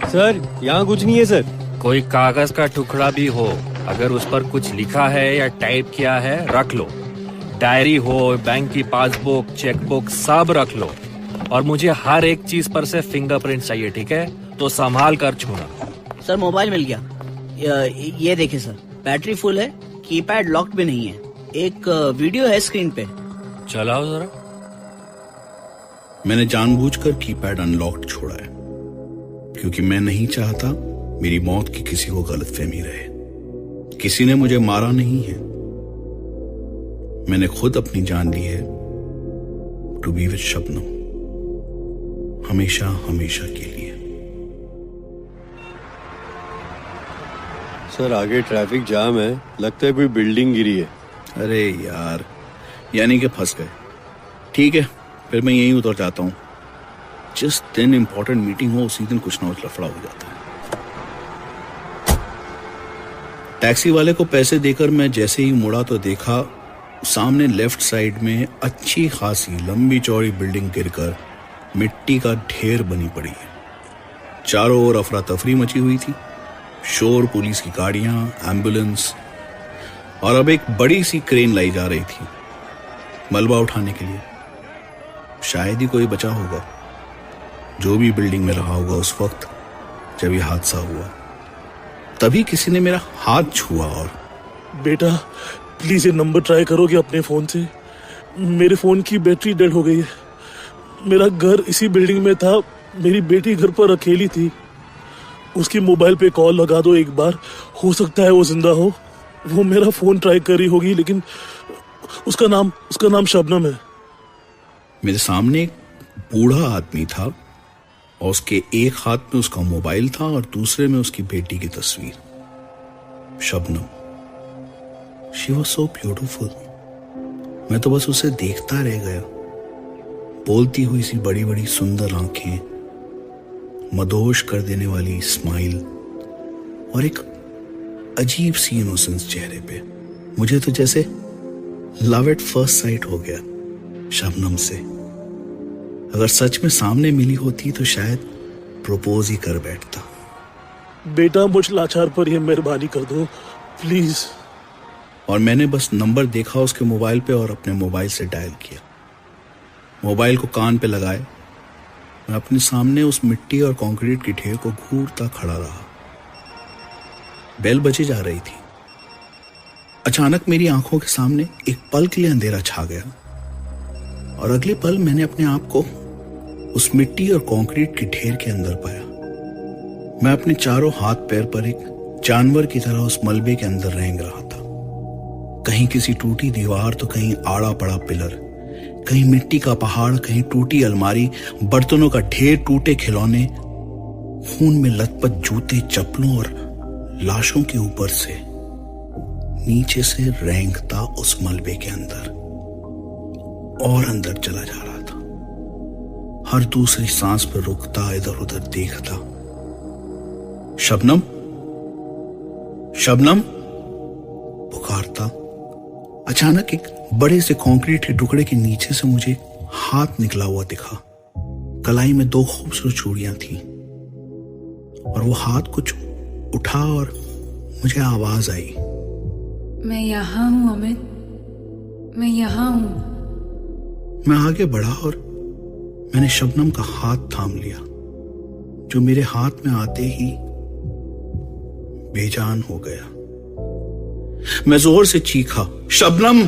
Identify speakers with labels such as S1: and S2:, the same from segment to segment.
S1: Sir यहाँ कुछ नहीं है सर।
S2: कोई कागज का टुकड़ा भी हो, अगर उस पर कुछ लिखा है या टाइप किया है रख लो। डायरी हो, बैंक की पासबुक, चेकबुक सब रख लो। और मुझे हर एक चीज पर से फिंगरप्रिंट चाहिए, ठीक है? तो संभाल कर छूना।
S3: सर मोबाइल मिल गया। ये देखिए सर, बैटरी फुल है, कीपैड लॉक्ड भी नहीं है, एक वीडियो है स्क्रीन पे।
S2: चलाओ जरा।
S4: मैंने जानबूझकर कीपैड अनलॉक्ड छोड़ा है, क्योंकि मैं नहीं चाहता मेरी मौत की किसी को गलतफहमी रहे। किसी ने मुझे मारा नहीं है, मैंने खुद अपनी जान ली है। टू बी विद शबनम, हमेशा हमेशा के लिए।
S1: सर आगे ट्रैफिक जाम है, लगता है कोई बिल्डिंग गिरी है।
S4: अरे यार, यानी कि फंस गए। ठीक है, फिर मैं यहीं उतर जाता हूँ। जिस दिन इंपॉर्टेंट मीटिंग हो उसी दिन कुछ ना कुछ लफड़ा हो जाता है। टैक्सी वाले को पैसे देकर मैं जैसे ही मुड़ा तो देखा सामने लेफ्ट साइड में अच्छी खासी लंबी चौड़ी बिल्डिंग गिरकर मिट्टी का ढेर बनी पड़ी है। चारों ओर अफरा तफरी मची हुई थी, शोर, पुलिस की गाड़ियां, एम्बुलेंस, और अब एक बड़ी सी क्रेन लाई जा रही थी मलबा उठाने के लिए। शायद ही कोई बचा होगा जो भी बिल्डिंग में रहा होगा उस वक्त जब यह हादसा हुआ। तभी किसी ने मेरा हाथ छुआ और
S5: बेटा प्लीज ये नंबर ट्राई करोगे अपने फोन से? मेरे फोन की बैटरी डेड हो गई है। मेरा घर इसी बिल्डिंग में था, मेरी बेटी घर पर अकेली थी। उसकी मोबाइल पे कॉल लगा दो एक बार, हो सकता है वो जिंदा हो। वो मेरा फोन ट्राई कर रही होगी, लेकिन उसका नाम शबनम है।
S4: मेरे सामने एक बूढ़ा आदमी था और उसके एक हाथ में उसका मोबाइल था और दूसरे में उसकी बेटी की तस्वीर। Shabnam, she was so beautiful. मैं तो बस उसे देखता रह गया। बोलती हुई सी बड़ी बड़ी सुंदर आंखें, मदहोश कर देने वाली स्माइल और एक अजीब सी इनोसेंस चेहरे पे। मुझे तो जैसे लव एट फर्स्ट साइट हो गया शबनम से। अगर सच में सामने मिली होती तो शायद प्रपोज ही कर बैठता।
S5: बेटा मुझ लाचार पर यह मेहरबानी कर दो प्लीज।
S4: और मैंने बस नंबर देखा उसके मोबाइल पे और अपने मोबाइल से डायल किया। मोबाइल को कान पे लगाए मैं अपने सामने उस मिट्टी और कंक्रीट के ढेर को घूरता खड़ा रहा। बेल बजे जा रही थी। अचानक मेरी आंखों के सामने एक पल के लिए अंधेरा छा गया और अगले पल मैंने अपने आप को उस मिट्टी और कंक्रीट के ढेर के अंदर पाया। मैं अपने चारों हाथ पैर पर एक जानवर की तरह उस मलबे के अंदर रेंग रहा था। कहीं किसी टूटी दीवार तो कहीं आड़ा पड़ा पिलर, कहीं मिट्टी का पहाड़, कहीं टूटी अलमारी, बर्तनों का ढेर, टूटे खिलौने, खून में लथपथ जूते, चप्पलों और लाशों के ऊपर से नीचे से रेंगता उस मलबे के अंदर और अंदर चला जा रहा था। हर दूसरी सांस पर रुकता, इधर उधर देखता। शबनम, शबनम पुकारता। अचानक एक बड़े से कंक्रीट के टुकड़े के नीचे से मुझे हाथ निकला हुआ दिखा। कलाई में 2 खूबसूरत चूड़ियां थी और वो हाथ कुछ उठा और मुझे आवाज आई,
S6: मैं यहाँ हूँ अमित, मैं यहाँ हूँ।
S4: मैं आगे बढ़ा और मैंने शबनम का हाथ थाम लिया, जो मेरे हाथ में आते ही बेजान हो गया। मैं जोर से चीखा, शबनम,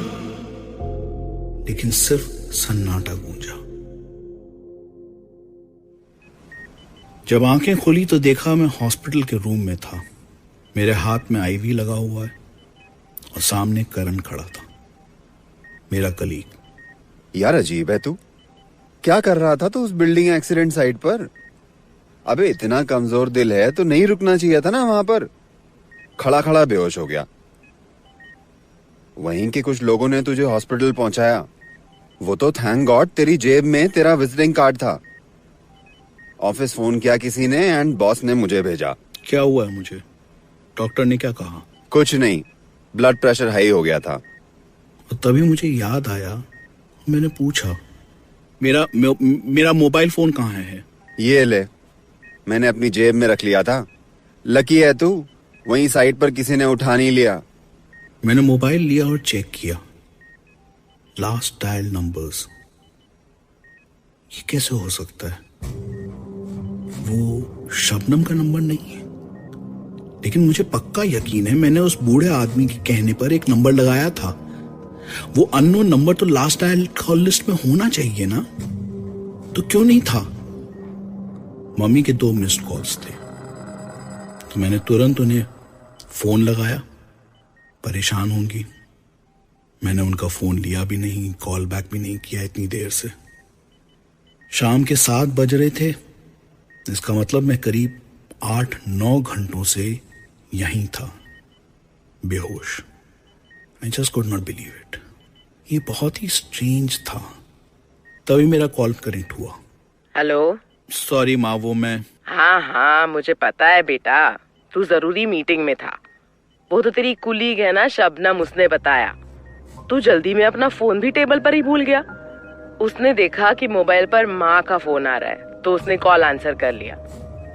S4: लेकिन सिर्फ सन्नाटा गूंजा। जब आंखें खुली तो देखा मैं हॉस्पिटल के रूम में था। मेरे हाथ में आईवी लगा हुआ है और सामने करण खड़ा था, मेरा कलीग।
S7: यार अजीब है तू, क्या कर रहा था तू उस बिल्डिंग एक्सीडेंट साइट पर? अबे इतना कमजोर दिल है तो नहीं रुकना चाहिए था ना वहां पर? खड़ा खड़ा बेहोश हो गया। वहीं के कुछ लोगों ने तुझे हॉस्पिटल पहुंचाया। वो तो थैंक गॉड तेरी जेब में तेरा विजिटिंग कार्ड था। ऑफिस फोन किया किसी ने एंड बॉस ने मुझे भेजा।
S4: क्या हुआ है मुझे? डॉक्टर ने क्या कहा?
S7: कुछ नहीं, ब्लड प्रेशर हाई हो गया था।
S4: और तभी मुझे याद आया, मैंने पूछा, मेरा मोबाइल फोन कहाँ है?
S7: ये ले, मैंने अपनी जेब में रख लिया था। लकी है तू, वहीं साइड पर किसी ने उठा नहीं लिया।
S4: मैंने मोबाइल लिया और चेक किया। लास्ट डायल नंबर्स, ये कैसे हो सकता है? वो शबनम का नंबर नहीं है, लेकिन मुझे पक्का यकीन है मैंने उस बूढ़े आदमी के कहने पर एक नंबर लगाया था। वो अननोन नंबर तो लास्ट डायल कॉल लिस्ट में होना चाहिए ना, तो क्यों नहीं था? मम्मी के 2 मिस्ड कॉल्स थे, तो मैंने तुरंत उन्हें फोन लगाया। परेशान होंगी, मैंने उनका फोन लिया भी नहीं, कॉल बैक भी नहीं किया इतनी देर से। शाम के 7 बज रहे थे, इसका मतलब मैं करीब 8-9 घंटों से यहीं था, बेहोश। I just could not believe it. ये बहुत ही स्ट्रेंज था। तभी मेरा कॉल कनेक्ट हुआ।
S8: हेलो।
S4: सॉरी माँ, वो मैं
S8: हाँ मुझे पता है बेटा, तू जरूरी मीटिंग में था। वो तो तेरी कुलीग है ना शबनम, उसने बताया। तू जल्दी में अपना फोन भी टेबल पर ही भूल गया। उसने देखा कि मोबाइल पर माँ का फोन आ रहा है, तो उसने कॉल आंसर कर लिया।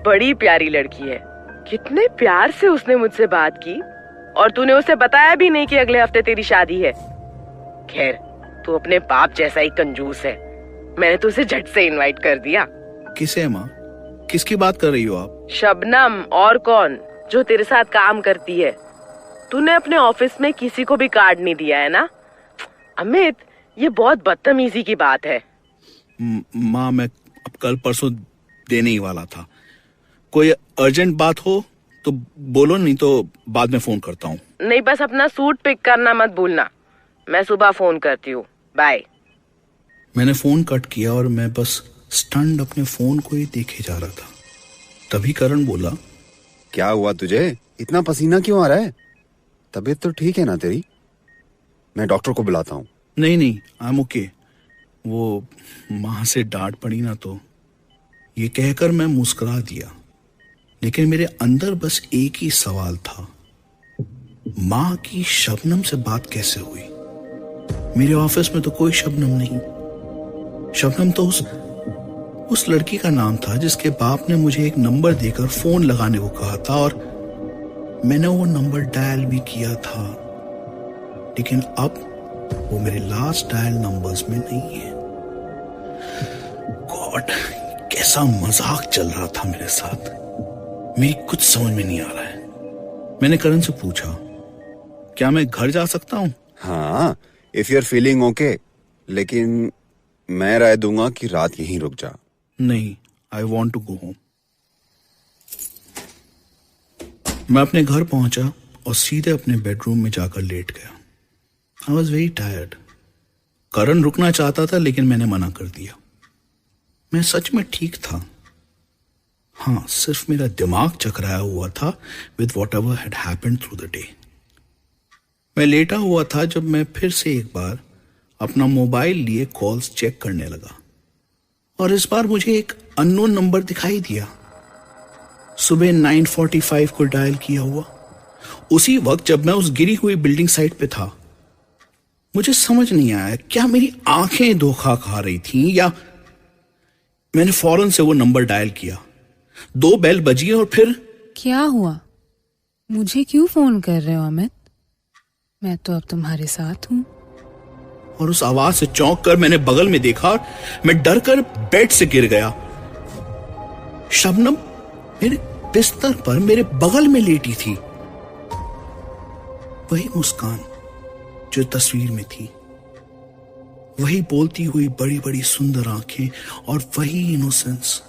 S8: बड़ी प्यारी लड़की है, कितने प्यार से उसने मुझसे बात की, और तूने उसे बताया भी नहीं कि अगले हफ्ते तेरी शादी है। खैर, तू अपने बाप जैसा ही कंजूस है। मैंने तो उसे झट से इनवाइट कर दिया।
S4: किसे माँ? किसकी बात कर रही हो आप?
S8: शबनम, और कौन, जो तेरे साथ काम करती है। तूने अपने ऑफिस में किसी को भी कार्ड नहीं दिया है ना? अमित, ये बहुत बदतमीजी की बात है।
S4: माँ, मैं अब कल परसों देने ही वाला था। कोई अर्जेंट बात हो तो बोलो, नहीं तो बाद में फोन करता हूँ।
S8: नहीं, बस अपना सूट पिक करना मत भूलना। मैं सुबह फोन करती हूँ, बाय।
S4: मैंने फोन कट किया और मैं बस स्टंड अपने फोन को ही देखे जा रहा था। तभी करण बोला,
S7: क्या हुआ तुझे? इतना पसीना क्यों आ रहा है? तबीयत तो ठीक है ना तेरी? मैं डॉक्टर को बुलाता हूँ।
S4: नहीं, आई एम ओके। वो माँ से डांट पड़ी ना, तो ये कहकर मैं मुस्कुरा दिया। लेकिन मेरे अंदर बस एक ही सवाल था, माँ की शबनम से बात कैसे हुई? मेरे ऑफिस में तो कोई शबनम नहीं। शबनम तो उस लड़की का नाम था जिसके बाप ने मुझे एक नंबर देकर फोन लगाने को कहा था, और मैंने वो नंबर डायल भी किया था। लेकिन अब वो मेरे लास्ट डायल नंबर्स में नहीं है। गॉड, कैसा मजाक चल रहा था मेरे साथ। मेरी कुछ समझ में नहीं आ रहा है। मैंने करण से पूछा, क्या मैं घर जा सकता हूँ?
S7: हाँ, if you are feeling okay, लेकिन मैं राय दूंगा कि रात यहीं रुक जा।
S4: नहीं, I want to go home. मैं अपने घर पहुंचा और सीधे अपने बेडरूम में जाकर लेट गया। I was very tired. Karan रुकना चाहता था, लेकिन मैंने मना कर दिया। मैं सच में ठीक था। हाँ, सिर्फ मेरा दिमाग चकराया हुआ था with what ever had happened through the day. मैं लेटा हुआ था जब मैं फिर से एक बार अपना मोबाइल लिए कॉल्स चेक करने लगा, और इस बार मुझे एक अननोन नंबर दिखाई दिया। सुबह 9:45 को डायल किया हुआ, उसी वक्त जब मैं उस गिरी हुई बिल्डिंग साइट पे था। मुझे समझ नहीं आया, क्या मेरी आंखें धोखा खा रही थीं, या मैंने फौरन से वो नंबर डायल किया। 2 बेल बजी और फिर
S6: क्या हुआ? मुझे क्यों फोन कर रहे हो अमित? मैं तो अब तुम्हारे साथ हूँ।
S4: और उस आवाज से चौंक कर मैंने बगल में देखा और मैं डर कर बेड से गिर गया। शबनम मेरे बिस्तर पर मेरे बगल में लेटी थी। वही मुस्कान जो तस्वीर में थी, वही बोलती हुई बड़ी बड़ी सुंदर आंखें, और वही इनोसेंस।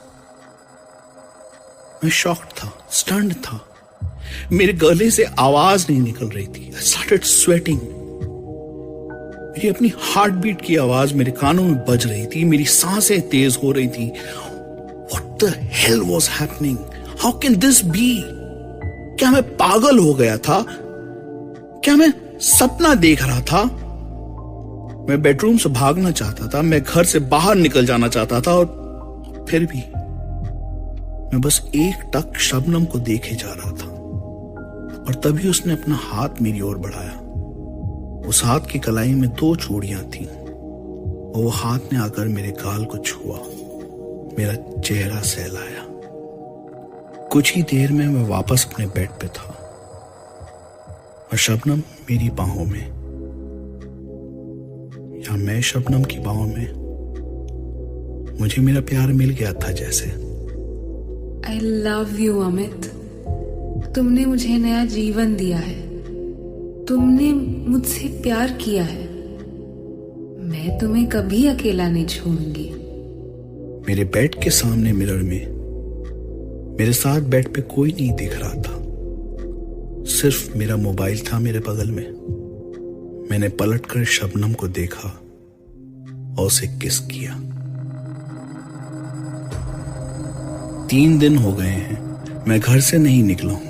S4: मैं शॉक्ड था, स्टन्ड था। मेरे गले से आवाज नहीं निकल रही थी। I started sweating। मेरी अपनी हार्ट बीट की आवाज मेरे कानों में बज रही थी। मेरी सांसें तेज हो रही थी। What the hell was happening? How can this be? क्या मैं पागल हो गया था? क्या मैं सपना देख रहा था? मैं बेडरूम से भागना चाहता था, मैं घर से बाहर निकल जाना चाहता था, और फिर भी मैं बस एक टक शबनम को देखे जा रहा था। और तभी उसने अपना हाथ मेरी ओर बढ़ाया। उस हाथ की कलाई में 2 चूड़ियां थीं, और वो हाथ ने आकर मेरे गाल को छुआ, मेरा चेहरा सहलाया। कुछ ही देर में मैं वापस अपने बेड पे था और शबनम मेरी बाहों में, या मैं शबनम की बाहों में। मुझे मेरा प्यार मिल गया था जैसे।
S6: I love you Amit. तुमने मुझे नया जीवन दिया है। तुमने मुझसे प्यार किया है। मैं तुम्हें कभी अकेला नहीं छोड़ूंगी।
S4: मेरे बेड के सामने मिरर में मेरे साथ बेड पे कोई नहीं दिख रहा था, सिर्फ मेरा मोबाइल था मेरे बगल में। मैंने पलटकर शबनम को देखा और उसे किस किया। 3 दिन हो गए हैं मैं घर से नहीं निकला हूं,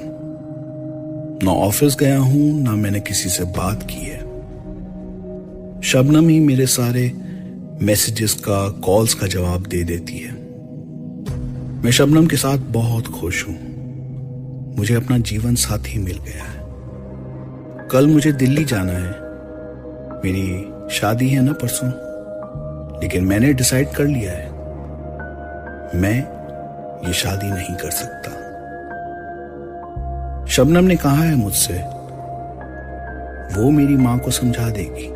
S4: ना ऑफिस गया हूं, ना मैंने किसी से बात की है। शबनम ही मेरे सारे मैसेजेस का, कॉल्स का जवाब दे देती है। मैं शबनम के साथ बहुत खुश हूं। मुझे अपना जीवन साथी मिल गया है। कल मुझे दिल्ली जाना है। मेरी शादी है ना परसों, लेकिन मैंने डिसाइड कर लिया है मैं ये शादी नहीं कर सकता। शबनम ने कहा है मुझसे वो मेरी मां को समझा देगी।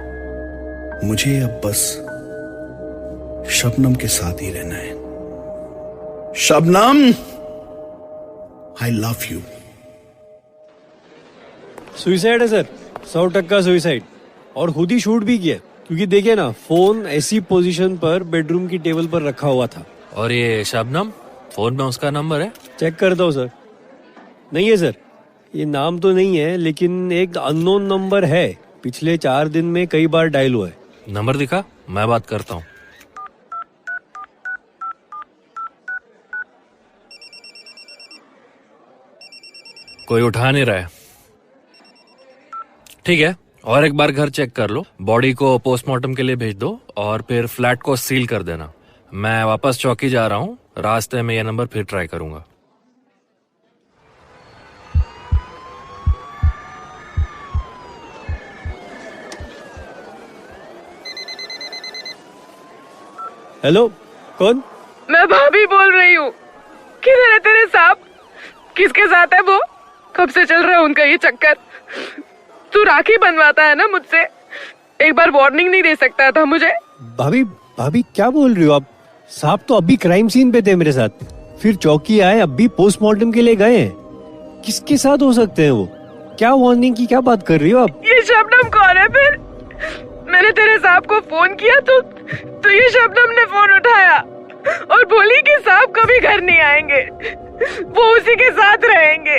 S4: मुझे अब बस शबनम के साथ ही रहना है। Shabnam, I love you.
S1: Suicide है सर, 100% सुइसाइड। और खुद ही शूट भी किया, क्योंकि देखिए ना, फोन ऐसी पोजीशन पर बेडरूम की टेबल पर रखा हुआ था।
S2: और ये शबनम, फोन में उसका नंबर है?
S1: चेक करता हूँ सर। नहीं है सर, ये नाम तो नहीं है, लेकिन एक अननोन नंबर है। पिछले 4 दिन में कई बार डायल हुआ है।
S2: नंबर दिखा, मैं बात करता हूँ। कोई उठा नहीं रहा है। ठीक है, और एक बार घर चेक कर लो। बॉडी को पोस्टमार्टम के लिए भेज दो और फिर फ्लैट को सील कर देना। मैं वापस चौकी जा रहा हूँ, रास्ते में यह नंबर फिर ट्राई करूंगा।
S1: हेलो, कौन?
S8: मैं भाभी बोल रही हूँ। किधर है तेरे सांप? किसके साथ है वो? कब से चल रहा है उनका ये चक्कर? तू राखी बनवाता है ना मुझसे, एक बार वार्निंग नहीं दे सकता था मुझे?
S9: भाभी क्या बोल रही हो आप? साहब तो अभी क्राइम सीन पे थे मेरे साथ, फिर चौकी आए, अभी पोस्टमार्टम के लिए गए हैं। किसके साथ हो सकते हैं वो? क्या वार्निंग की क्या बात कर रही हो आप?
S8: ये शबनम कौन है फिर? मैंने तेरे साहब को फोन किया तो ये शबनम ने फोन उठाया और बोली कि साहब कभी घर नहीं आएंगे, वो उसी के साथ रहेंगे।